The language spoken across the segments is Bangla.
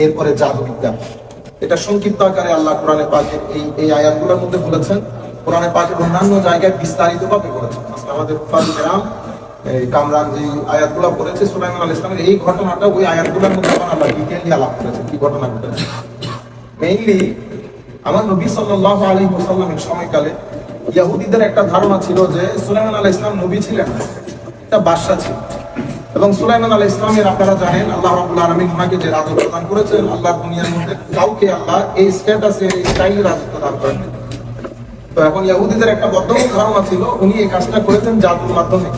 এরপরে জাদুবিদ্যা। এটা সংক্ষিপ্ত আকারে আল্লাহ কোরআনে পাকের এই আয়াতগুলোর মধ্যে বলেছেন, কোরআনে পাকের অন্যান্য জায়গায় বিস্তারিত ভাবে বলেছেন। আমাদের ফারুকেরাম এই কামরান যে আয়াতগুলো পড়েছে সুলাইমান আলাইহিস সালামের এই ঘটনাটা ওই আয়াতগুলোর মধ্যে আল্লাহ ডিটেইলি আলাপ করেছেন কি ঘটনা ঘটেছে। মেইনলি আমার নবী সাল্লাল্লাহু আলাইহি ওয়াসাল্লামের সময়কালে ইহুদিদের একটা ধারণা ছিল যে সুলাইমান আলাইহিস সালাম নবী ছিলেন না, একটা বাদশা ছিল। এবং সুলাইমান আলাইহিস সালামের আপনারা জানেন আল্লাহ রাব্বুল আলামিন ওনাকে যে রাজত্ব প্রদান করেছেন, আল্লাহর দুনিয়ার মধ্যে কাউকে আল্লাহ এই স্ট্যাটাসে এই স্টাইলে রাজত্ব দান করেন। তো এখন ইহুদিদের একটা বদ্ধমূল ধারণা ছিল উনি এই কাজটা করেছেন জাদুর মাধ্যমে,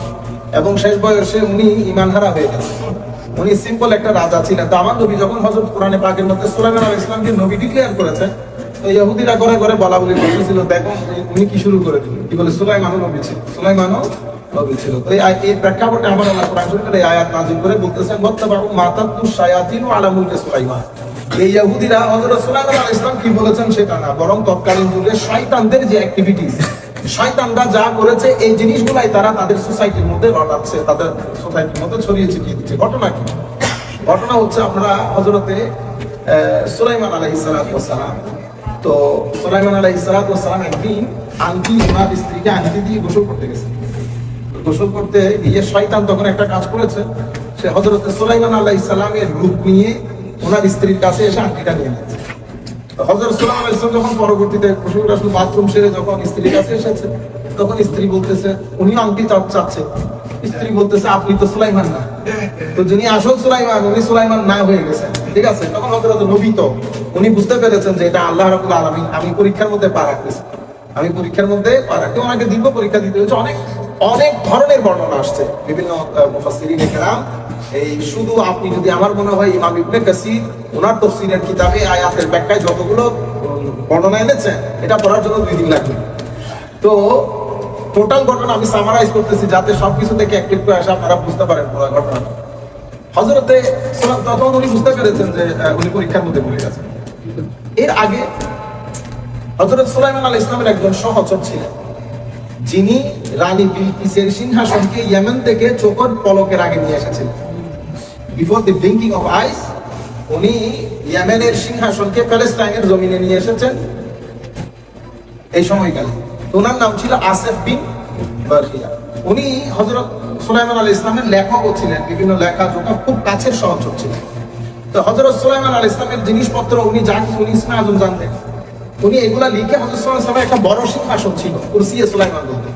এবং শেষ বয়সে উনি ঈমানহারা হয়ে গেছেন। উনি সিম্পল একটা রাজা ছিলেন। তো আমার নবী যখন হযরত কোরআনে পাকের মধ্যে সুলাইমান আলাইহিস সালামকে নবী ডিক্লেয়ার করেছেন, তো ইহুদিরা ঘরে ঘরে বলা বলি করতেছিল, দেখো উনি কি শুরু করে দিলেন, কি বলে সুলাইমানও নবী ছিল, সুলাইমানও নবী ছিল। তো এই প্রেক্ষাপটে আমার আল্লাহ কোরআন শরীফের এই আয়াত নাযিল করে বলতেছেন ওয়াত্তাবাউ মা তাতলু শায়াতিনু আলা মুলকি সুলাইমান। এই ইহুদিরা হযরত সুলাইমান আলাইহিস সালাম কি বলেছেন সেটা না, বরং তৎকালীন যুগে শয়তানদের যে অ্যাক্টিভিটিস, শয়তানরা যা করেছে এই জিনিসগুলাই তারা তাদের সোসাইটির মধ্যে ঘটাচ্ছে, তাদের সোসাইটির মধ্যে ছড়িয়ে ছিটিয়ে দিচ্ছে। ঘটনা কি? ঘটনা হচ্ছে আপনারা হযরতে সুলাইমান আলাইহিস সালাম, তো সুলাইমান আলাইহিস সালাম একদিন আংটি ওনার স্ত্রীকে আংটি দিয়ে গোসল করতে গেছে। গোসল করতে গিয়ে শয়তান তখন একটা কাজ করেছে, সে হযরতে সুলাইমান আলাইহিস সালামের রূপ নিয়ে ওনার স্ত্রীর কাছে এসে আংটিটা নিয়ে নিয়েছে। হযরত সুলাইমান আলাইহিস সালাম যখন পরবর্তীতে গোসল আসলে বাথরুম সেরে যখন স্ত্রীর কাছে এসেছে, তখন স্ত্রী বলতেছে উনি আংটি চাচ্ছে। স্ত্রী বলতেছে আপনি তো সুলাইমান না, তো যিনি আসল সুলাইমান উনি সুলাইমান না হয়ে গেছেন। ঠিক আছে, তখন হযরত নবী তো উনি বুঝতে পেরেছেন যে এটা আল্লাহ রাব্বুল আলামিন, আমি পরীক্ষার মধ্যে পা রাখতেছি, আমি পরীক্ষার মধ্যে পা রাখতে ওনাকে দীর্ঘ পরীক্ষা দিতে হয়েছে। অনেক অনেক ধরনের বর্ণনা আসছে বিভিন্ন মুফাসসিরিন কেরাম। এই শুধু আপনি যদি আমার মনে হয় ইমাম ইবনে কাসির ওনার তাফসীরের কিতাবে আয়াতের ব্যাখ্যায় যতগুলো বর্ণনা এনেছেন এটা পড়ার জন্য 2 দিন লাগবে। তো টোটাল ঘটনা আমি সামারাইজ করতেছি যাতে সবকিছু থেকে একটু একটু আসে আপনারা বুঝতে পারেন পুরো ঘটনা। হযরতে তখন উনি বুঝতে পেরেছেন যে উনি পরীক্ষার মধ্যে পড়ে গেছেন। এর আগে হযরত সুলাইমান আলাইহিস সালামের একজন সহচর ছিলেন, যিনি রানী বিলকিসের সিংহাসনকে ইয়েমেন থেকে চোখের পলকের আগে নিয়ে এসেছিলেন। বিফোর দি ব্লিঙ্কিং অফ আইস উনি ইয়েমেনের সিংহাসনকে প্যালেস্টাইনের জমিনে নিয়ে এসেছেন এই সময়কালে। ওনার নাম ছিল আসেফ বিন বারখিয়া। উনি হযরত সুলাইমান আলাইহিস সালামের লেখকও ছিলেন, বিভিন্ন লেখা জোখা খুব কাছের সহচর ছিলেন। তো হযরত সুলাইমান আলাইহিস সালামের জিনিসপত্র উনি যা কিছু উনি ইসমে আজম জানতেন, উনি এগুলা লিখে হযরত সুলাইমান আলাইহিস সালামের একটা বড় সিংহাসন ছিল কুরসিয়ে সুলাইমান বলতে,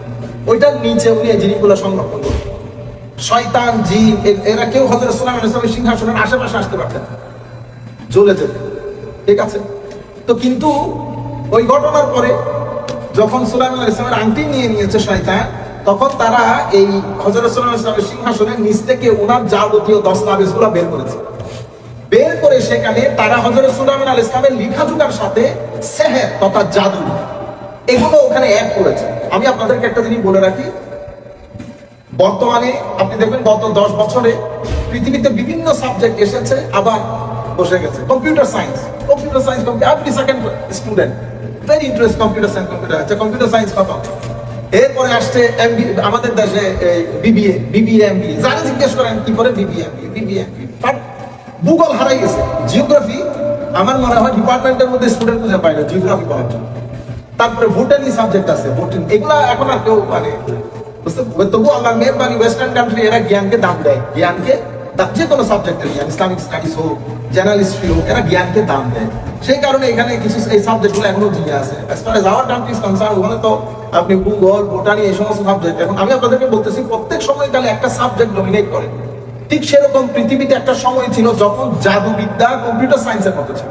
ওইটার নিচে উনি এই জিনিসগুলো সংরক্ষণ করতেন। শয়তান জিন এরা কেউ হযরত সুলাইমান আলাইহিস সালামের সিংহাসনের আশেপাশে আসতে পারতেন না, জ্বলে যেত। ঠিক আছে, তো কিন্তু ওই ঘটনার পরে যখন সুলাইমান আলাইহিস সালামের আংটি নিয়ে নিয়েছে শয়তান, তখন তারা এই হযরত সুলাইমান আলাইহিস সালামের সিংহাসনের নিচ থেকে ওনার যাবতীয় দস্তাবেজগুলো বের করেছে। বের করে সেখানে তারা হযরত সুলাইমান আলাইহিস সালামের লেখাজোখার সাথে সেহর তথা জাদু এগুলো ওখানে অ্যাড করেছে। আমি আপনাদেরকে একটা জিনিস বলে রাখি, বর্তমানে আপনি দেখবেন গত 10 বছরে পৃথিবীতে বিভিন্ন সাবজেক্ট এসেছে আবার বসে গেছে। Computer science every second student very interest computer science কথা। এরপরে আসছে আমাদের দেশে বিবিএ এমবিএ, যারা জিজ্ঞেস করেন কি করে বিবিএ এমবিএ, বাট ভূগোল হারাই গেছে। জিওগ্রাফি আমার মনে হয় ডিপার্টমেন্টের মধ্যে স্টুডেন্ট খুঁজে পায় না জিওগ্রাফি পড়ার জন্য। তারপরে ভুটানি সাবজেক্ট আছে, ভুটান এগুলা এখন আর কেউ মানে তবু আল্লাহর মেহরবানি ওয়েস্টার্ন কান্ট্রি এরা জ্ঞানকে দাম দেয়, জ্ঞানকে যে কোনো সাবজেক্টের জ্ঞান, ইসলামিক স্টাডিজ হোক জেনারেল হিস্ট্রি হোক, এরা জ্ঞানকে দাম দেয়। সেই কারণে এখানে কিছু এই সাবজেক্টগুলো এখনো জিয়ে আছে। As far age our country is concern, ওখানে তো আপনি ভূগোল বোটানি এই সমস্ত সাবজেক্ট, এখন আমি আপনাদেরকে বলতেছি প্রত্যেক সময়কালে একটা সাবজেক্ট ডমিনেট করে। ঠিক সেরকম পৃথিবীতে একটা সময় ছিল যখন জাদুবিদ্যা কম্পিউটার সায়েন্সের মতো ছিল।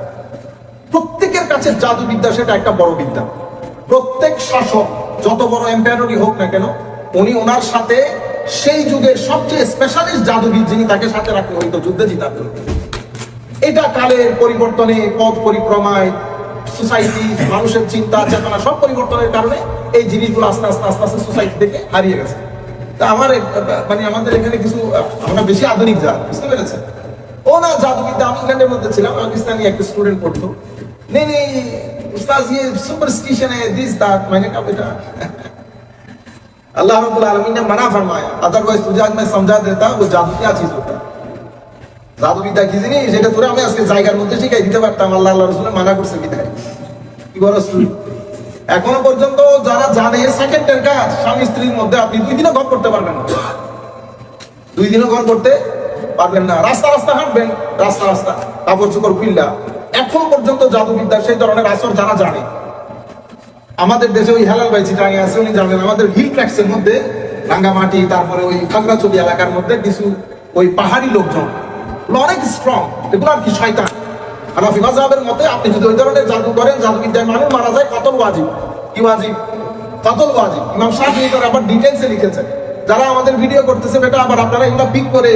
প্রত্যেকের কাছে জাদুবিদ্যা সেটা একটা বড় বিদ্যা। প্রত্যেক শাসক যত বড় এম্পায়ারই হোক না কেন, উনি ওনার সাথে সেই যুগের সবচেয়ে স্পেশালিস্ট জাদুবিদ যিনি তাকে সাথে রাখতে হইতো যুদ্ধে জিতাতে হতো। এটা কালের পরিবর্তনে, পথ পরিক্রমায়, সোসাইটি, মানুষের চিন্তা চেতনা সব পরিবর্তনের কারণে এই জিনিসগুলো আস্তে আস্তে আস্তে আস্তে সোসাইটি থেকে হারিয়ে গেছে। তা আমার মানে আমাদের এখানে কিছু আমরা বেশি আধুনিক জাত, বুঝতে পেরেছেন? ও না জাদুবিদ্যা, আমি ইংল্যান্ডের মধ্যে ছিলাম, পাকিস্তানি একটা স্টুডেন্ট পড়তো, নেই उस्ताद ये सुपरस्टिशन है दिस दैट, मैंने कहा बेटा अल्लाह रब्बुल आलमीन ने मना फरमाया, अदरवाइज तुझे आज मैं समझा देता वो जादू क्या चीज होता है। জাদুবিদ্যা কি জিনিস সেটা তোরা আমি আজকে জায়গার মধ্যে শিখাই দিতে পারতাম, আল্লাহ রাসূল মানা করছে বিধায়। কি বড় রাসূল এখনো পর্যন্ত যারা জানে সেকেন্ডের কাজ, স্বামী স্ত্রীর মধ্যে আপনি 2 দিনও ঘর করতে পারবেন না, 2 দিনও ঘর করতে পারবেন না। রাস্তা রাস্তা হাঁটবেন, রাস্তা রাস্তা কাপড় চোপড় খুললা। এখন পর্যন্ত জাদুবিদ্যা সেই ধরনের আসর যারা জানে, আমাদের দেশে ওই হেলাল ভাই চিটাঙ্গে আছে, উনি জানেন আমাদের হিল ট্র্যাক্সের মধ্যে রাঙ্গামাটি, তারপরে ওই খাগড়াছড়ি এলাকার মধ্যে কিছু ওই পাহাড়ি লোকজন অনেক স্ট্রং, এগুলো আর কি শয়তান। হানাফি মাযহাবের মতে আপনি যদি ওই ধরনের জাদু করেন, জাদুবিদ্যায় মানুষ মারা যায়, কতল ওয়াজিব। কি ওয়াজিব? কতল ওয়াজিব। ইমাম শাফিঈ তার আবার ডিটেইলসে লিখেছেন। যারা আমাদের ভিডিও করতেছে বেটা, আবার আপনারা এগুলো পিক করে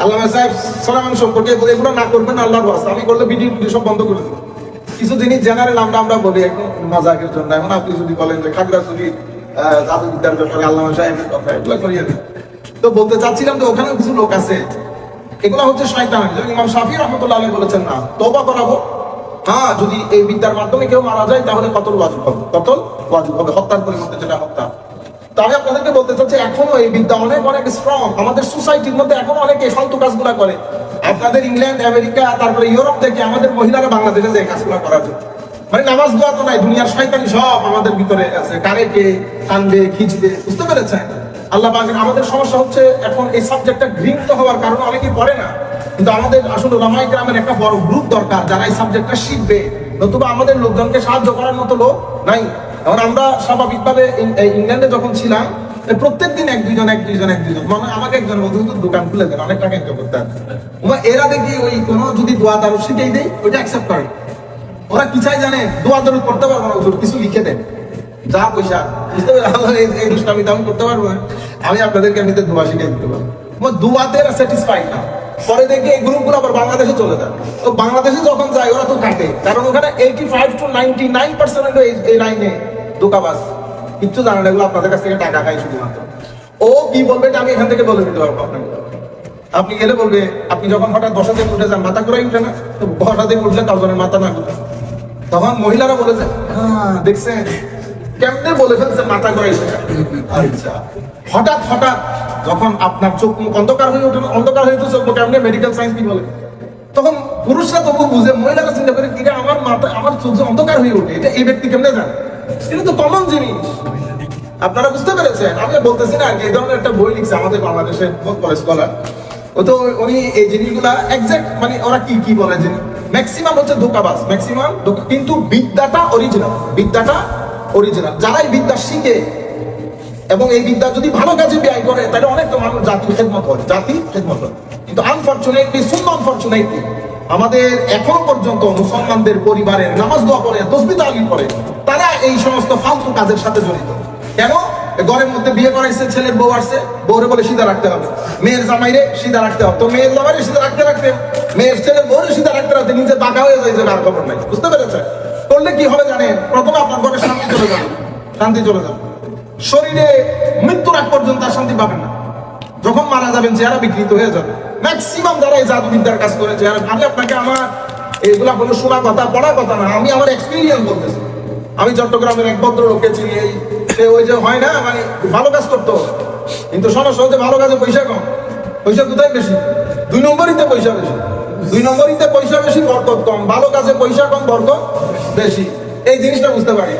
আল্লামা সাহেব সোলাইমান সম্পর্কে এগুলো না করবেন, আল্লাহর ওয়াস্তে। আমি করলে ভিডিও সব বন্ধ করে দেবো। কিছু জিনিস জেনারেল আমরা বলি একদম মজাকের জন্য। এখন আপনি যদি বলেন যে খাগড়াছড়ি জাদুবিদ্যার ব্যাপারে আল্লামা সাহেবের কথা, এগুলো করিয়ে দেন। তো বলতে চাচ্ছিলাম যে ওখানে কিছু লোক আছে, এগুলো হচ্ছে শয়তান। ইমাম শাফিঈ রাহমাতুল্লাহ আলাইহি বলেছেন না, তওবা করাবো। হ্যাঁ, যদি এই বিদ্যার মাধ্যমে কেউ মারা যায় তাহলে কতল ওয়াজিব হবে, কতল ওয়াজিব হবে, হত্যার পরিবর্তে যেটা হত্যা। তো আমি আপনাদেরকে বলতে চাচ্ছি এখনো এই বিদ্যা অনেক অনেক স্ট্রং। আমাদের সোসাইটির মধ্যে এখনো অনেকে ফালতু কাজগুলা করে। আপনাদের ইংল্যান্ড, আমেরিকা, তারপরে ইউরোপ থেকে আমাদের মহিলারা বাংলাদেশে যে কাজগুলা করা যায়, মানে নামাজ দোয়া তো নাই, দুনিয়ার শয়তানি সব আমাদের ভিতরে আছে, কারেকে টানবে খিচবে, বুঝতে পেরেছেন? আল্লাহ পাকের আমাদের সমস্যা হচ্ছে এখন এই সাবজেক্টটা ঘৃণিত হওয়ার কারণে অনেকেই পড়ে না। কিন্তু আমাদের আসলে উলামায়ে কেরামের একটা বড় গ্রুপ দরকার যারা এই সাবজেক্টটা শিখবে, নতুবা আমাদের লোকজনকে সাহায্য করার মতো লোক নাই। এখন আমরা স্বাভাবিকভাবে ইংল্যান্ডে যখন ছিলাম, প্রত্যেকদিন এক দুইজন মানে আমাকে একজন বলতে দোকান খুলে দেন, অনেক টাকা ইনকাম করতে হবে। এরা দেখি ওই কোনো যদি দোয়া দারুদ শিখেই দেয়, ওইটা অ্যাকসেপ্ট করে। ওরা কি চাই জানে? দোয়া দারুদ করতে পারবো না, কিছু লিখে দেন, যা পয়সা, বুঝতে পারবেন? এই দুষ্টামি দাম করতে পারবো না, আমি আপনাদেরকে এমনিতে দোয়া শিখে দিতে পারবো। দোয়াতে এরা স্যাটিসফাইড না। পরে দেখি এই গ্রুপগুলো আবার বাংলাদেশে চলে যায়। তো বাংলাদেশে যখন যায় ওরা তো কাটে, কারণ ওখানে 85 to 99% এই লাইনে দোকাবাজ, কিচ্ছু জানে না, এগুলো আপনাদের কাছ থেকে টাকা খাই শুধুমাত্র। ও কি বলবে আমি এখান থেকে বলে দিতে পারবো আপনাকে। আপনি গেলে বলবে, আপনি যখন হঠাৎ বসা থেকে উঠে যান, মাথা ঘুরাই উঠে না, তো বসা থেকে উঠলে কাউজনের মাথা না ঘুরে, তখন মহিলারা বলেছে হ্যাঁ দেখছেন কেমনে বলে ফেলছে মাথা ঘুরাই। আচ্ছা, হঠাৎ যখন আপনার চোখ মুখ অন্ধকার হয়ে ওঠে, অন্ধকার হয়ে তো চোখ মুখ, আপনি মেডিকেল সায়েন্স কি বলে, তখন পুরুষরা তবু বুঝে, মহিলারা চিন্তা করে কিরে আমার মাথা, আমার চোখ অন্ধকার হয়ে ওঠে, এটা এই ব্যক্তি কেমনে জানে? এটা তো কমন জিনিস। আপনারা বুঝতে পেরেছেন? আমি বলতেছি না, এই ধরনের একটা বই লিখছে আমাদের বাংলাদেশের স্কলার। ও তো উনি এই জিনিসগুলা এক্সাক্ট, মানে ওরা কি বলে যে ম্যাক্সিমাম হচ্ছে ধোঁকাবাজ, ম্যাক্সিমাম, কিন্তু বিদ্যাটা অরিজিনাল। যারা এই বিদ্যা শিখে এবং এই বিদ্যা যদি ভালো কাজে ব্যয় করে, তাহলে অনেক তো মানুষ জাতির খেদমত হয়। কিন্তু আনফরচুনেটলি আমাদের এখন পর্যন্ত মুসলমানদের পরিবারের নামাজ দোয়া করে, তাসবিহ তাহলিল করে, তারা এই সমস্ত ফালতু কাজের সাথে জড়িত। কেন? ঘরের মধ্যে বিয়ে করাইছে, ছেলের বউ আসছে, বউরে বলে সিধা রাখতে হবে, মেয়ের জামাইরে সিধা রাখতে হবে। তো মেয়ের জামাইরে সিধা রাখতে মেয়ের ছেলের বউরে সিধা রাখতে নিজে বাঁকা হয়ে যায়, আর খবর নাই। বুঝতে পেরেছেন? করলে কি হবে জানেন? প্রথমে আপনার ঘরে শান্তি চলে যাবে, শরীরে মৃত্যুর আগ পর্যন্ত আর শান্তি পাবেন না। যখন মারা যাবেন চেহারা বিকৃত হয়ে যাবে। ম্যাক্সিমাম যারা এই জাদুবিদ্যার কাজ করেছে, আমি আপনাকে আমার এইগুলা কোনো শোনা কথা, পড়া কথা না, আমি আমার এক্সপিরিয়েন্স বলতেছি। আমি চট্টগ্রামের এক ভদ্রলোককে চিনি, সে ওই যে হয় না, মানে ভালো কাজ করতো, কিন্তু সমস্যা হচ্ছে ভালো কাজে পয়সা কম। পয়সা কোথায় বেশি? 2 নম্বরিতে পয়সা বেশি, বরকত কম। ভালো কাজে পয়সা কম, বরকত বেশি। এই জিনিসটা বুঝতে পারি।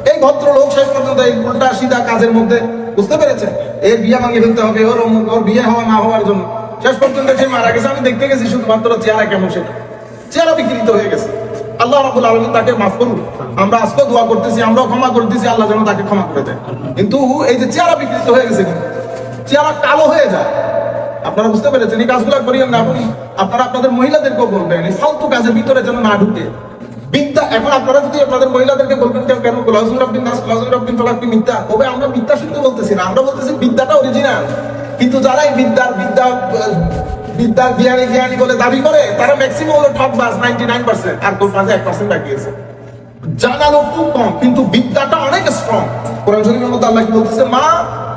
এই ভদ্রলোক শেষ পর্যন্ত এই উল্টা সিধা কাজের মধ্যে, বুঝতে পেরেছেন? এর বিয়ে ভাঙিয়ে ফেলতে হবে, ওর বিয়ে হওয়া না হওয়ার জন্য শেষ পর্যন্ত সে মারা গেছে। আমি দেখতে গেছি শুধুমাত্র চেহারা কেমন, সেটা চেহারা বিকৃত হয়ে গেছে। আল্লাহ রাব্বুল আলামিন তাকে মাফ করুন। আমরা আজকে দোয়া করতেছি, আমরাও ক্ষমা করতেছি, আল্লাহ যেন তাকে ক্ষমা করে দেয়। কিন্তু এই যে চেহারা বিকৃত হয়ে গেছে, চেহারা কালো হয়ে যায়। আপনারা বুঝতে পেরেছেন? এই কাজগুলো করিয়েন না। আপনারা আপনাদের মহিলাদেরকেও বলবেন এই ফালতু কাজের ভিতরে যেন না ঢুকে। বিদ্যা, এখন আপনারা যদি আপনাদের মহিলাদেরকে বলবেন কেন কুলাউযু রাব্বিন নাস, কুলাউযু রাব্বিল ফালাক মিথ্যা হবে, আমরা মিথ্যা শুনতে বলতেছি না, আমরা বলতেছি বিদ্যাটা অরিজিনাল। কিন্তু যারা এই বিদ্যা জ্ঞানী বলে দাবি করে, তারা ম্যাক্সিমাম হলো ঠকবাজ, 99%, আর কোন 1% বাকি আছে। জানালো খুব কম, কিন্তু বিদ্যাটা অনেক স্ট্রং। কোরআন শরীফের মধ্যে আল্লাহ কি বলতেছে? মা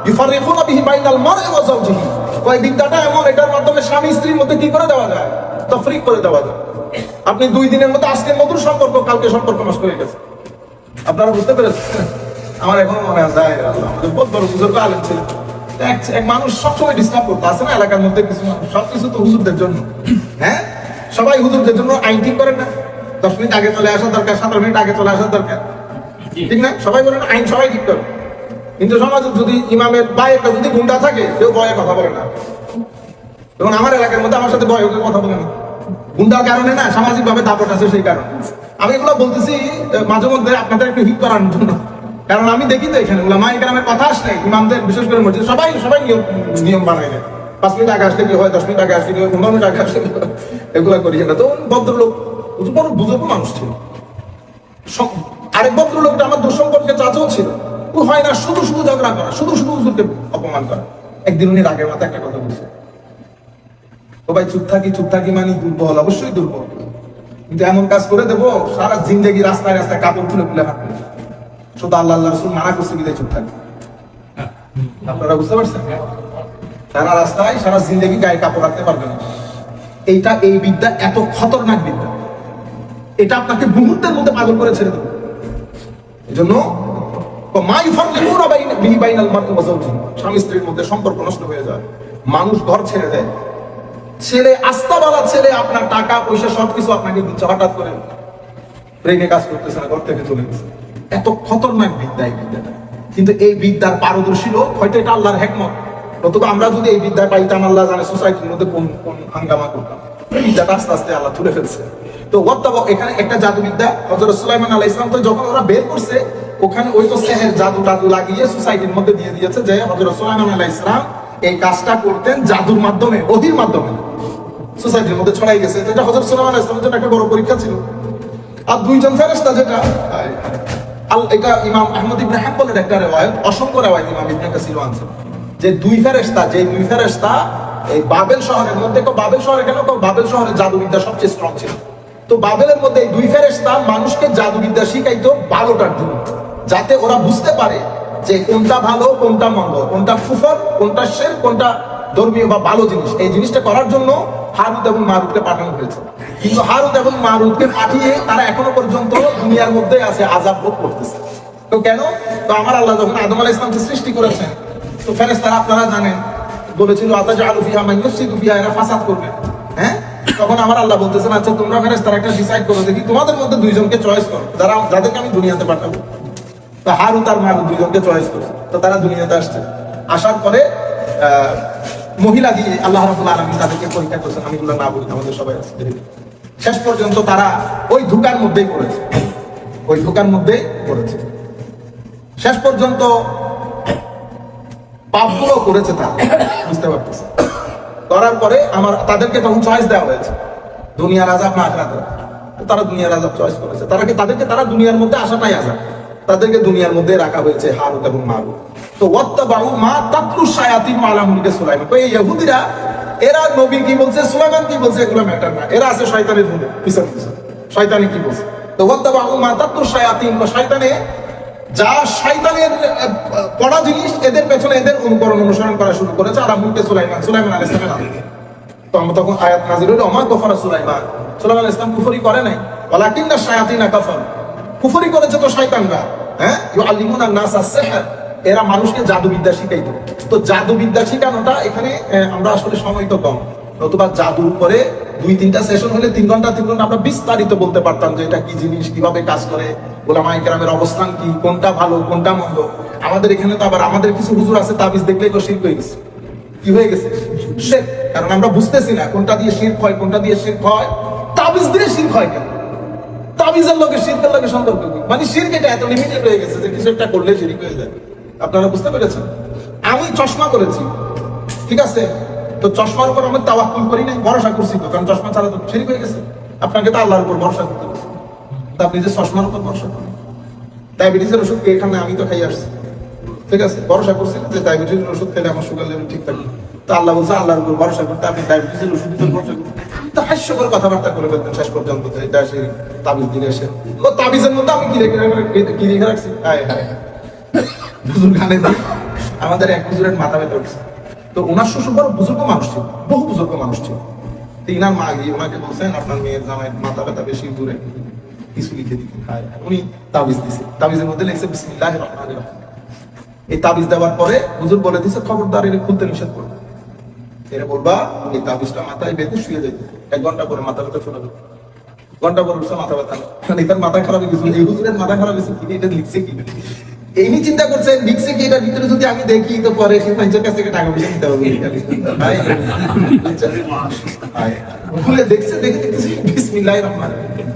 ইউফারিকুনা বিহি বাইনাল মারই ওয়া যাওজিহি। ওই বিদ্যাটা এমন, এটার মাধ্যমে স্বামী স্ত্রীর মধ্যে কি করে দেওয়া যায়? তাফরিক করে দেওয়া যায়। আপনি 2 দিনের মধ্যে আজকের মধুর সম্পর্ক, কালকে সম্পর্ক নষ্ট হয়ে গেছে। আপনারা বুঝতে পেরেছেন? আমার এখনো মনে আছে, আমাদের বহুত বড় বুজুর্গ আলেম ছিল, এক মানুষ সবসময় ডিস্টার্ব করতে আসে না এলাকার মধ্যে, কিছু মানুষ, সবকিছু তো হুজুরদের জন্য। হ্যাঁ, সবাই হুজুরদের জন্য আইন ঠিক করেন না, 10 মিনিট আগে চলে আসা দরকার, 17 মিনিট আগে চলে আসা দরকার, ঠিক না? সবাই বলেন আইন সবাই ঠিক করে, কিন্তু সমাজে যদি ইমামের বা একটা যদি গুন্ডা থাকে, কেউ ভয়ে কথা বলে না। এবং আমার এলাকার মধ্যে আমার সাথে ভয়ে কথা বলে না, গুন্ডার কারণে না, সামাজিক ভাবে দাপট আছে সেই কারণে। আমি এগুলো বলতেছি মাঝে মধ্যে আপনাদের একটু হিট করার জন্য, কারণ আমি দেখি তো এখানে ওলামায়ে কেরামের কথা আসলে ইমামদের, বিশেষ করে মসজিদ সবাই নিয়ম বানাই দেয়। 5 মিনিট আগে আসলে কি হয়, 10 মিনিট আগে আসলে কি হয়, 15 মিনিট আগে আসলে এগুলা করি না। তো ভদ্রলোক বড় বুজুর্গ মানুষ ছিল, আরেক ভদ্রলোকটা আমার দুঃসম্পর্কে চাচাও ছিল। ও হয় না শুধু শুধু ঝগড়া করা, শুধু শুধু হুজুরকে অপমান করা। একদিন উনি রাগের মাথায় একটা কথা বলছে, ও ভাই চুপ থাকি মানে দুর্বল, অবশ্যই দুর্বল, কিন্তু এমন কাজ করে দেবো সারা জিন্দেগি রাস্তায় রাস্তায় কাপড় খুলে খুলে হাঁটবে, শুধু আল্লাহ রাসূল মানা করছে বিদায় চুপ থাকি। আপনারা বুঝতে পারছেন? সারা রাস্তায় সারা জিন্দেগি গায়ে কাপড় রাখতে পারবে না। এই বিদ্যা এত খতরনাক বিদ্যা, এটা আপনাকে মুহূর্তের মধ্যে পাগল করে ছেড়ে দেবে। এই জন্য স্বামী স্ত্রীর মধ্যে সম্পর্ক নষ্ট হয়ে যায়, মানুষ ঘর ছেড়ে দেয়, ছেলে আস্তাওয়ালা ছেলে আপনার টাকা পয়সা সবকিছু আপনাকে দিচ্ছে, হঠাৎ করে ব্রেনে কাজ করতেছে না, ঘর থেকে চলে গেছে। এত খতরনাক বিদ্যা এই বিদ্যাটা। কিন্তু এই বিদ্যার পারদর্শী লোক হয়তো এটা আল্লাহর হিকমত, নতুবা আমরা যদি এই বিদ্যা পাইতাম, আল্লাহ জানে সোসাইটির মধ্যে কোন কোন হাঙ্গামা করতাম। এই বিদ্যাটা আস্তে আস্তে আল্লাহ তুলে ফেলছে। তো এখানে একটা জাদু বিদ্যা, হযরত সুলাইমান আলাইহিস সালাম তো যখন ওরা বের করছে, ওখানে ওই তো সেহের জাদু টাদু লাগিয়ে সোসাইটির মধ্যে দিয়ে দিয়েছে যে হযরত সুলাইমান আলাইহিস সালাম এই কাজটা করতেন জাদুর মাধ্যমে, ওহীর মাধ্যমে সোসাইটির মধ্যে ছড়াই গেছে। এটা হযরত সুলাইমান আলাইহিস সালামের জন্য একটা বড় পরীক্ষা ছিল। আর দুইজন ফেরেশতা, যেটা এটা ইমাম আহমদ ইবনে হাম্বলের একটা রিওয়ায়াত, অসংখ্য রিওয়ায়াত ইমাম ইবনে কাসির আনছেন, যে দুই ফেরেশতা এই বাবেল শহরের মধ্যে, বাবেল শহরে কেন, বাবেল শহরের জাদুবিদ্যা সবচেয়ে স্ট্রং ছিল। তো বাবেলের মধ্যে এই দুই ফেরেশতা মানুষকে জাদুবিদ্যা শিখাইতো 12টার দিন, যাতে ওরা বুঝতে পারে যে কোনটা ভালো কোনটা মন্দ, কোনটা কুফর কোনটা শিরক, কোনটা ধর্মীয় বা ভালো জিনিস। এই জিনিসটা করার জন্য হারুত এবং মারুতকে পাঠানো হয়েছে। কিন্তু হারুত এবং মারুতকে পাঠিয়ে তারা এখনো পর্যন্ত দুনিয়ার মধ্যে আছে, আযাব ভোগ করতেছে। তো কেন? তো আমার আল্লাহ যখন আদম আলাইহিস সালামকে সৃষ্টি করেছেন, তো ফেরেশতারা আপনারা জানেন বলেছিল আতাজআলু ফিহা মান ইউফসিদু ফিহা, এরা ফাসাদ করবে। হ্যাঁ, তখন আমার আল্লাহ বলতেছেন আচ্ছা তোমরা ফেরেশতারা একটা ডিসাইড করো, দেখি তোমাদের মধ্যে দুইজনকে চয়েস করো যাদেরকে আমি দুনিয়াতে পাঠাবো। তো হারুত আর মারুত দুইজনকে চয়েস করো। তো তারা দুনিয়াতে আসছে, আসার পরে মহিলা দিয়ে আল্লাহ রাব্বুল আলামিন তাদেরকে পরীক্ষা করছেন। আমি এগুলো না বলি, আমাদের সবাই আছে। শেষ পর্যন্ত তারা ওই ধোঁকার মধ্যেই পড়েছে, শেষ পর্যন্ত পাপগুলো করেছে তারা, বুঝতে পারতেছে। করার পরে তাদেরকে তখন চয়েস দেওয়া হয়েছে, দুনিয়ার আযাব না আখিরাতের। তারা দুনিয়ার আযাব চয়েস করেছে। তারা দুনিয়ার মধ্যে আসাটাই আযাব, তাদেরকে দুনিয়ার মধ্যে রাখা হয়েছে হারুত এবং মারুত। তো ওয়াত্তাবাউ মা তাতলু শায়াতিন আলা মুলকি সুলাইমান। তো এই ইহুদিরা, এরা নবী কি বলছে, সুলাইমান কি বলছে, এগুলো ম্যাটার না, এরা আছে শয়তানের পিছনে। শয়তানি কি বলছে? তো ওয়াত্তাবাউ মা তাতলু শায়াতিন, শয়তানে যা শয়তানের পড়া জিনিস, এদের পেছনে এদের অনুসরণ করা শুরু করেছে। আলা মুলকি সুলাইমান আলাইহিস সালাম। তো আমরা তখন আয়াত নাযিল হলো ওমা কাফারা সুলাইমান আলাইহিস সালাম কুফরি করে নাই, ওয়ালাকিন্না শায়াতিনা কাফার, কুফরি করেছে তো শয়তানরা। হ্যাঁ, ইউআল্লিমুনা নাস আস-সিহর, এরা মানুষকে জাদুবিদ্যা শিখাইতো। তো জাদুবিদ্যা শিখানোটা এখানে আমরা আসলে সময় তো কম, নতুবা জাদুর উপরে 2-3টা সেশন হলে 3 ঘন্টা আমরা বিস্তারিত বলতে পারতাম যে এটা কি জিনিস, কিভাবে কাজ করে, উলামায়ে কেরামের অবস্থান কি, কোনটা ভালো কোনটা মন্দ। আমাদের এখানে তো আবার আমাদের কিছু হুজুর আছে তাবিজ দেখলেই তো শিরক হয়ে গেছে। কি হয়ে গেছে? শিরক। কারণ আমরা বুঝতেছি না কোনটা দিয়ে শিরক হয়, কোনটা দিয়ে শিরক হয়। তাবিজ দিয়ে শিরক হয় কেন? তাবিজের লোকের শিরকের লোকের সম্পর্ক কি? মানে শিরক এটা এত লিমিটেড হয়ে গেছে যে কিছু একটা করলে শিরক হয়ে যায়। আপনারা বুঝতে পেরেছেন? আমি চশমা করেছি, ঠিক আছে, তো চশমার উপর আমি তাওয়াক্কুল করি নাই, ভরসা করছি তো, কারণ চশমা ছাড়া তো শিরক হয়ে গেছে। আপনাকে তো আল্লাহর উপর ভরসা করতে হবে, তা আপনি যে চশমার উপর ভরসা করেন। ডায়াবেটিসের ওষুধ এখানে আমি তো খাই আসছি, ঠিক আছে, ভরসা করছি যে ডায়াবেটিসের ওষুধ খেলে আমার সুগার লেভেল ঠিক থাকবে। তো আল্লাহ বলছে আল্লাহর উপর ভরসা করতে, আপনি ডায়াবেটিসের ওষুধ ভরসা করতে। তো হাস্যকর কথাবার্তা করে ফেলতেন শেষ পর্যন্ত, এটা সে তাবিজ দিনে এসে ও তাবিজের মধ্যে আমি কি রেখে রাখছি। আমাদের এক হুজুরের মাথা ব্যথা উঠছে। তো ওনার শ্বশুর বড় বুজুর্গ মানুষ ছিল, বহু বুজুর্গ মানুষ ছিল। তো ইনার মা গিয়ে ওনাকে বলছেন আপনার মেয়ের জামাই মাথা ব্যথা বেশি, দূরে কিছু লিখে দিতেন। উনি তাবিজ দিছে, তাবিজের মধ্যে লিখছে বিসমিল্লাহির রহমানির রহিম। এই তাবিজ দেওয়ার পরে হুজুর বলে দিছে খবরদার এটা খুলতে নিষেধ করবে, এরা বলবা এই তাবিজটা মাথায় বেঁধে শুয়ে যাইতে, 1 ঘন্টা পরে মাথা ব্যথা চলে যাবে, ঘন্টা পরে উঠছে মাথা ব্যথা না, কারণ এটার মাথা খারাপ হয়ে গেছিল, এই হুজুরের মাথা খারাপ হয়েছে কি, এটা লিখছে কি, এই নিয়ে চিন্তা করছে লিখছে কি, এটার ভিতরে যদি আমি দেখি তো পরে সেই মানুষের কাছ থেকে টাকা পয়সা নিতে হবে। খুলে দেখছে, দেখে দেখতেছি বিসমিল্লাহির রহমানির রহিম,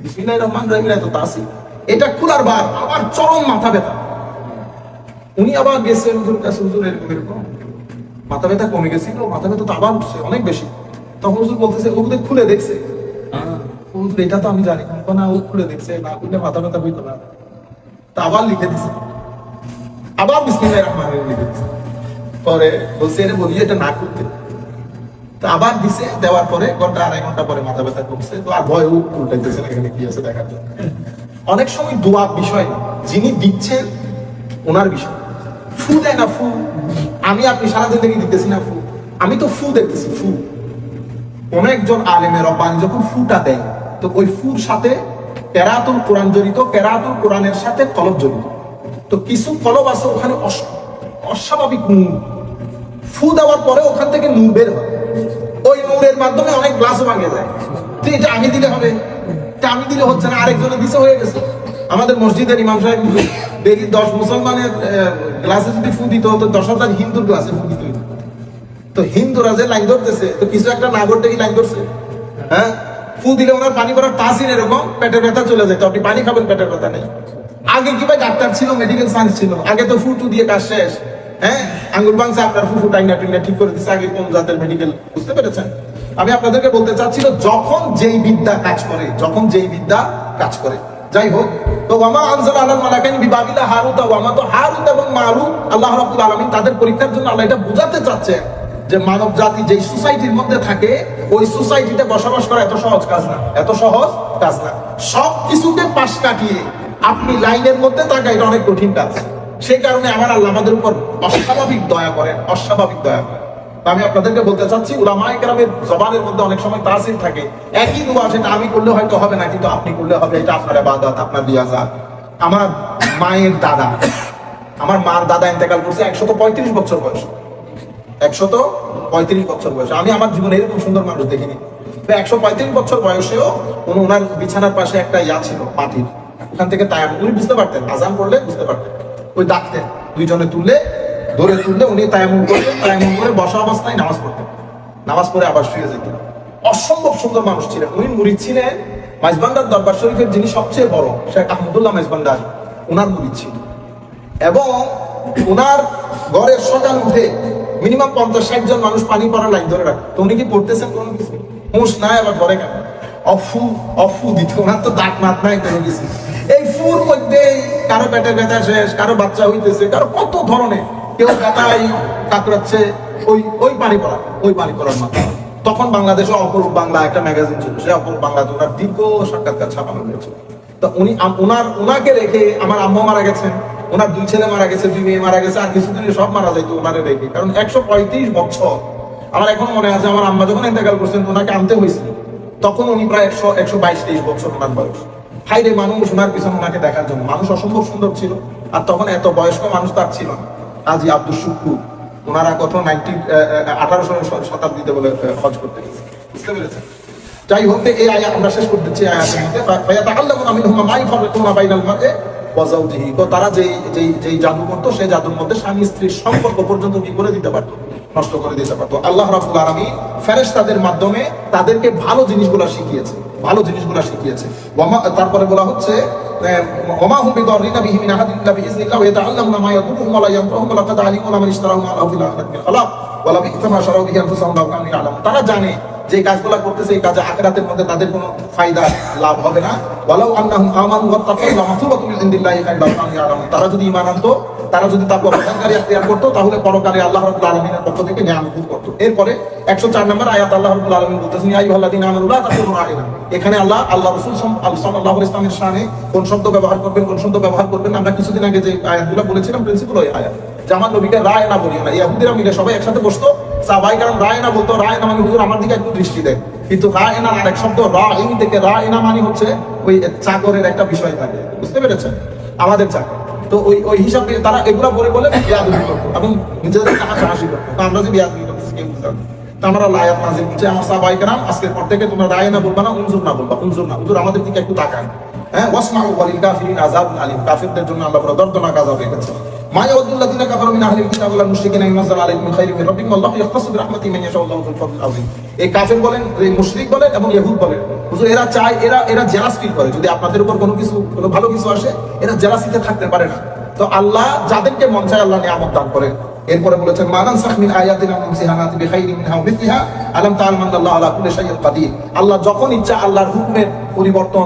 বিসমিল্লাহির রহমানির রহিম এত তাসি, এটা খোলার বার আবার চরম মাথা ব্যথা। উনি আবার গেছেন হুজুর কাছে, হুজুর এরকম এরকম মাথা ব্যথা কমে গেছিল, মাথা ব্যথা তো আবার উঠছে অনেক বেশি। তখন হুজুর বলতেছে ও বোধহয় খুলে দেখছে, হুজুর এটা তো আমি জানি না, ও খুলে দেখছে, না খুললে মাথা ব্যথা হইতো না। তা আবার লিখে দিছে, আবার বিসমিল্লাহির রহমানির রহিম লিখে দিছে, পরে বলছে এর বলি এটা না খুলতে, তো আবার দিছে, দেওয়ার পরে ঘন্টা 2.5 ঘন্টা পরে মাথা ব্যথা কমছে। তো আর ভয় উল্টাইতেছে না, এখানে কি আছে দেখার জন্য। অনেক সময় দোয়া বিষয় না, যিনি দিচ্ছেন ওনার বিষয়। ফু দেয় না, ফু আমি আপনি সারাদিন থেকে দিতেছি না, ফু আমি তো ফু দেখতেছি, ফু কোন একজন আলেমের রব্বানি যখন ফুটা দেয়, তো ওই ফুর সাথে কেরাতুল কোরআন জড়িত, কেরাতুল কোরআনের সাথে কলব জড়িত। তো কিছু কলব আছে ওখানে অস্বাভাবিক নূর, ফু দেওয়ার পরে ওখান থেকে নূর বের হয়, ওই নূরের মাধ্যমে অনেক গ্লাস ভাঙে যায়। তো এটা আমি দিলে হবে, এটা আমি দিলে হচ্ছে না, আরেকজনের দিছে হয়ে গেছে। আমাদের মসজিদের ইমাম সাহেব দেখি 10 মুসলমানের গ্লাসে যদি ফু দিত হতো, 10,000 হিন্দুর গ্লাসে ফু দিত। তো হিন্দুরা যে লাইন ধরতেছে, তো কিছু একটা নাগরটা কি লাইন ধরছে, হ্যাঁ ফু দিলে ওনার পানি করার তাসির এরকম, পেটের ব্যথা চলে যেত, আপনি পানি খাবেন পেটের ব্যথা নেই। আগে কি ভাই ডাক্তার ছিল, মেডিকেল সায়েন্স ছিল, আগে তো ফু টু দিয়ে কাজ শেষ। হ্যাঁ আঙ্গুল ভাঙছে আপনার, ফুফু টাইনা টুইনা ঠিক করে দিচ্ছে, আগে কোন জাতের মেডিকেল, বুঝতে পেরেছেন? আমি আপনাদেরকে বলতে চাচ্ছিল, যখন যেই বিদ্যা কাজ করে, যখন যেই বিদ্যা কাজ করে, যাই হোক। তো ওয়ামা আনজালা আলাল মালাকাইনি বিবাবিলা হারুত ওয়া মারুত, হারুত এবং মারুত আল্লাহ রাব্বুল আলামিন তাদের পরীক্ষার জন্য আল্লাহ এটা বোঝাতে চাচ্ছে যে মানব জাতি যেই সোসাইটির মধ্যে থাকে, ওই সোসাইটিতে বসবাস করা এত সহজ কাজ না, এত সহজ কাজ না। সব কিছুকে পাশ কাটিয়ে আপনি লাইনের মধ্যে থাকা, এটা অনেক কঠিন কাজ। সেই কারণে আমার আল্লাহ আমাদের উপর অস্বাভাবিক দয়া করেন, অস্বাভাবিক দয়া করেন। আমি আপনাদেরকে বলতে চাচ্ছি, উলামায়ে কেরামের জবানের মধ্যে অনেক সময় তাসির থাকে, একই দোয়া সেটা আমি করলে হয়তো হবে না, কিন্তু আপনি করলে হবে, এটা আপনার ইবাদত, আপনার রিয়াজাত। আমার মায়ের দাদা, আমার মার দাদা ইন্তেকাল করছে 135 বছর বয়স, 135 বছর বয়সে। আমি আমার জীবনে এরকম সুন্দর মানুষ দেখিনি। 135 বছর বয়সেও ওনার বিছানার পাশে একটা ইয়া ছিল মাটির, ওখান থেকে তায়াম্মুম, উনি বুঝতে পারতেন, আজান করলে বুঝতে পারতেন, ওই ডাকতেন, দুইজনে তুললে ধরে তুললে উনি তায়াম্মুম করতেন, তায়াম্মুম করে বসা অবস্থায় নামাজ পড়তেন, নামাজ পড়ে আবার শুয়ে যেতেন। অসম্ভব সুন্দর মানুষ ছিলেন উনি। মুরিদ ছিলেন মাইজবান্ডার দরবার শরীফের যিনি সবচেয়ে বড় শেখ আহমদুল্লাহ মাইজবান্ডার, ওনার মুরিদ ছিল। এবং ওনার ঘরের সকাল উঠে মিনিমাম 50-60 জন মানুষ পানি পড়ার লাইন ধরে রাখে। তো উনি কি পড়তেছেন কোনো কিছু, হুঁশ নাই, আবার ঘরে কেন অফু অফু দিত, ওনার তো দাঁত মাত নাই কোনো কিছু। এই ফুর মধ্যে কারো পেটের ব্যথা শেষ, কারো বাচ্চা হইতেছে, কারো কত ধরনের, কেউ ব্যথায় কাতরাচ্ছে, ওই পানি পড়া, ওই পানি পড়ার মাথা। তখন বাংলাদেশে অপরূপ বাংলা একটা ম্যাগাজিন ছিল, সে অপরূপ বাংলাতে ওনার দীর্ঘ সাক্ষাৎকার ছাপানো হয়েছে। তো উনি ওনাকে রেখে, আমার আম্মা মারা গেছেন, ওনার 2 ছেলে মারা গেছে, 2 মেয়ে মারা গেছে, আর কিছুদিনে সব মারা যাইতো ওনারে রেখে, কারণ 135 বছর। আমার এখন মনে আছে, আমার আম্মা যখন ইন্তেকাল করছেন ওনাকে আনতে হয়েছিল, তখন উনি প্রায় 122-23 বছর ওনার বয়স। হাইরে মানুষ ওনার পিছনে ওনাকে দেখার জন্য, মানুষ অসম্ভব সুন্দর ছিল, আর তখন এত বয়স্ক মানুষ তার ছিল না। কাজী আব্দুল শুকুর, ওনারা কত 1800 শতাব্দীতে বলে হজ করতে গেছে, বুঝতে পেরেছেন? যাই হোক, এই আয়াত আমরা শেষ করতে চাই। আয়াতের মধ্যে ফায়াতাআল্লামুনা মিনহুমা মা ইয়াফাররিকুনা বাইনাল মারই ওয়া যাওজিহি, তো তারা যেই জাদু করতো, সেই জাদুর মধ্যে স্বামী স্ত্রীর সম্পর্ক পর্যন্ত কি করে দিতে পারতো, নষ্ট করে দিতে পারতো। আল্লাহ রাব্বুল আলামিন ফেরেশতাদের মাধ্যমে তাদেরকে ভালো জিনিসগুলো শিখিয়েছে, ভালো জিনিসগুলো শিখিয়েছে। তারপরে বলা হচ্ছে ওমা হুম বিদাররিনা বিহি মিন আহাদিন ইল্লা বিইজনিল্লাহ ওয়া ইয়াতাআল্লামুনা মা ইয়াদুররুহুম ওয়া লা ইয়ানফাউহুম ওয়া লাকাদ আলিমু মান ইশতারাহু মা লাহু ফিল আখিরাতি মিন খালাক ওয়া লা বি'সা মা শারাউ বিহি আনফুসাহুম লাউ কানু ইয়ালামুন। তারা জানে যে কাজগুলো করতেছে, এই কাজে আখিরাতের মধ্যে তাদের কোনো ফায়দা লাভ হবে না। ওয়ালাউ আন্নাহুম আমানু ওয়াত্তাকাউ লামাসুবাতুম মিন ইনদিল্লাহি খায়রুন লাউ কানু ইয়ালামুন। তারা যদি ঈমান আনতো, তারা যদি তাকওয়া অবলম্বনকারী ইখতিয়ার করতো, তাহলে পরকালে আল্লাহ রাব্বুল আলামিনের পক্ষ থেকে নিয়ামত ভোগ করতো। এরপরে 104 নম্বর আয়াত আল্লাহ রাব্বুল আলামিন বলতেছেন, ইয়া আইয়ুহাল্লাযীনা আমানু লা তাকুলু রাঈনা। এখানে আল্লাহ রাসূল সাল্লাল্লাহু আলাইহি ওয়াসাল্লামের শানে কোন শব্দ ব্যবহার করবেন, কোন শব্দ ব্যবহার করবেন, আমরা কিছুদিন আগে যে আয়াতগুলো বলেছিলাম, প্রিন্সিপাল ওই আয়াত, যে আমার নবীকে রায়না বলিও না। ইহুদিরা মিলে সবাই একসাথে বসতো, সাহাবায়ে কেরাম রায়না বলতো, রায়না মানে হুজুর আমার দিকে একটু দৃষ্টি দেন। কিন্তু রায়না আরেক শব্দ, রাঈন থেকে রায়না মানে হচ্ছে ওই চাকরের একটা বিষয় থাকে, বুঝতে পেরেছেন? আমাদের চাকর, তো ওই হিসাবে তারা এগুলা বলে বলে বিয়াদবি করতো এবং নিজেদের হাসাহাসি করতো। তো আমরা যে বিয়াদবি করতেছি কেউ বুঝতে পারবে না। তো আমরা আয়াত নাযিল করছে, আমার সাহাবায়ে কেরাম আজকের পর থেকে তোমরা রায়না বলবা না, উনজুর না বলবা, উনজুর না, হুজুর আমাদের দিকে একটু তাকান। হ্যাঁ, ওয়াসমাউ ওয়ালিল কাফিরিন আযাবুন আলীম, কাফিরদের জন্য আল্লাহ বড় দর্দনাক আযাব রেখেছে। মা ইয়াউদুল্লাযিনা কাফারু মিন আহলিল কিতাব ওয়াল মুশরিকিনা ইউনাজ্জাল আলাইহিম মিন খাইরিন মির রাব্বিহিম আল্লাহু ইয়াখতাসু বিরাহমাতিহি মান ইয়াশাউ আল্লাহু যুল ফাদলিল আযীম। এই কাফির বলেন, এই মুশরিক বলেন এবং ইহুদ বলেন, হুজুর এরা চায়, এরা জেলাস ফিল করে যদি আপনাদের উপর কোনো ভালো কিছু আসে, এরা জেলাসিতে থাকতে পারে না। তো আল্লাহ যাদেরকে মন চায় আল্লাহ নিয়ামত দান করেন। এরপরে বলেছেন মানান সাখ মিন আয়াতিন আও নুনসিহানাতি বিখাইরিন মিনহা ওয়া মিথলিহা আলাম তাআলাম আন্নাল্লাহা আলা কুল্লি শাইইন কাদির। আল্লাহ যখন ইচ্ছা আল্লাহর হুকুমের পরিবর্তন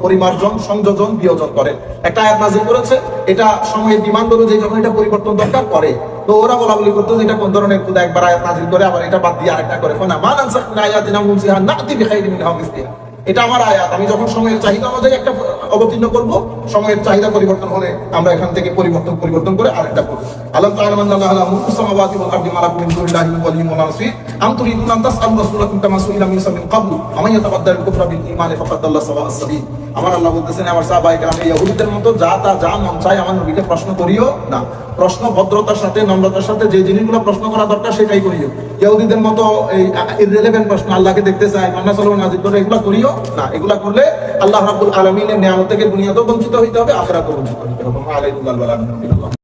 পরিমার্জন সংযোজন বিয়োজন করেন। একটা আয়াত নাযিল করেছে, এটা সময়ের ডিমান্ড অনুযায়ী যখন এটা পরিবর্তন দরকার করে, তো ওরা বলাবলি করতো যে এটা কোন ধরনের খুদা, একবার আয়াত নাযিল করে আবার এটা বাদ দিয়ে আরেকটা করে। না, মানান সাখ মিন আয়াতিন আও নুনসিহানাতি বিখাইরিন মিনহা ওয়া মিথলিহা, এটা আমার আয়াত, আমি যখন সময়ের চাহিদা অনুযায়ী একটা অবতীর্ণ করব, সময়ের চাহিদা পরিবর্তন হলে আমরা এখান থেকে পরিবর্তন করে আরেকটা করব। আল্লাহ তাআলা মান্নাল্লাহু আলা মুলকিস সামাওয়াতি ওয়াল আরদি মা লাকুম মিন দুনিল্লাহি ওয়ালিয়্যুন ওয়া নাসীর আম তুরিদুনা আন তাসআলু রাসূলাকুম কামা সুইলা মূসা মিন ক্বাবলু আমান ইয়াতাবাদ্দালুল কুফরা বিল ঈমানি ফাকাদ দাল্লা সাওয়া'আস সাবিল। আমার আল্লাহ বলতেছেন, আমার সাহাবায়ে কেরাম ইহুদিদের মতো যা মন চায় আমার নবীকে প্রশ্ন করিও না। প্রশ্ন ভদ্রতার সাথে নম্রতার সাথে যে জিনিসগুলো প্রশ্ন করা দরকার সেটাই করিও। ইহুদিদের মতো এই ইররিলেভেন্ট প্রশ্ন, আল্লাহকে দেখতে চাই, মান্না সাল্লাল্লাহু নাযিল করে, এগুলো করিও না। এগুলা করলে আল্লাহ রাব্বুল আলামিনের নিয়ামত থেকে দুনিয়াতেও বঞ্চিত হইতে হবে, আখিরাতেও বঞ্চিত হইতে হবে। আলাইকুম ওয়া রাহমাতুল্লাহ।